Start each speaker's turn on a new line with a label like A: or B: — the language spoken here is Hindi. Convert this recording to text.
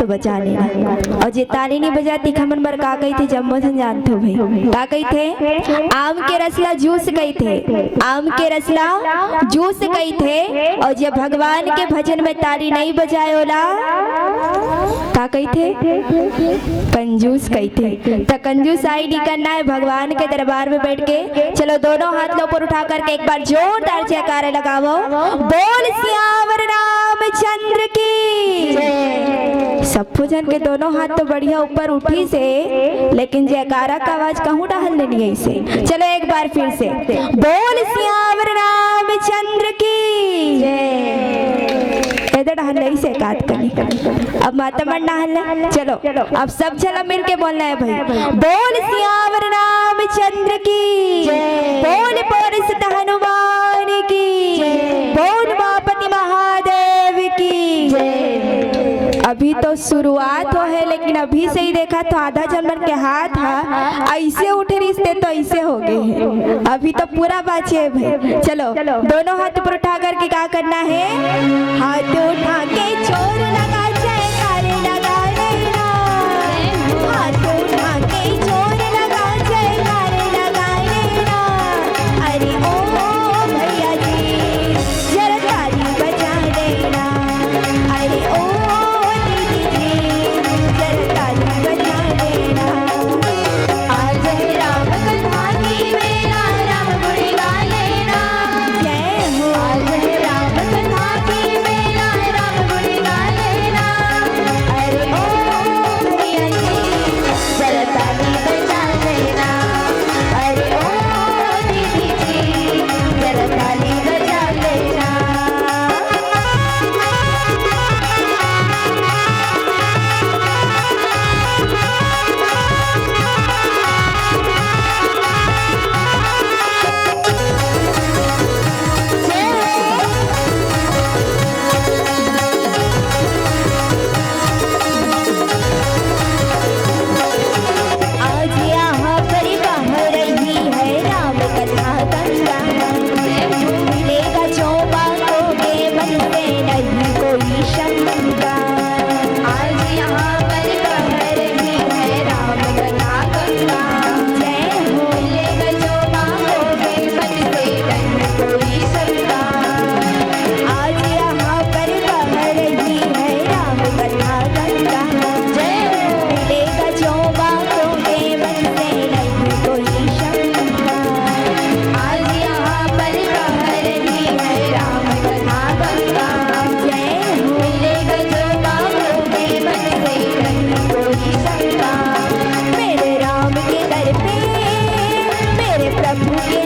A: तो बजा लेना। और जे ताली नहीं बजाती खमन बर का गई थे जब मधन जानते हो भाई का गई थे आम के रसला जूस गई थे, आम के रसला जूस गई थे। और जब भगवान के भजन में ताली नहीं बजाए होला का कही थे कंजूस कही थे। तो कंजूस आई नहीं करना है भगवान के दरबार में बैठ के। चलो दोनों हाथ ऊपर उठा करके एक बार जोरदार जयकारे लगाओ, बोल सियावर रामचंद्र की। सब जन के दोनों हाथ तो बढ़िया ऊपर उठी से, लेकिन जयकारा का आवाज कहूँ डाल लेनी है इसे। चलो एक बार फिर से, बोल सियावर रामचंद्र की इधर हल्ले से काट कर। अब माता मन हल्ला, चलो अब सब चला मिलके बोलना है भाई, बोल सियावर रामचंद्र की, बोल परिषद हनुमान की, बोल उमापति महादेव की। अभी तो शुरुआत हो है, लेकिन अभी से ही देखा तो आधा जनमन के हाथ ऐसे उठे रिश्ते तो ऐसे हो गए हैं। अभी तो पूरा बाचे है भाई। चलो दोनों हाथ पर उठा करके क्या करना है, हाथ उठा के चोर लगा जयकारे लगा लेना, हाथ उठा के चोर लगा जयकारे लगा लेना। अरे ओ भैया जी जरा ताली बजा देना, अरे ओ प्रभु के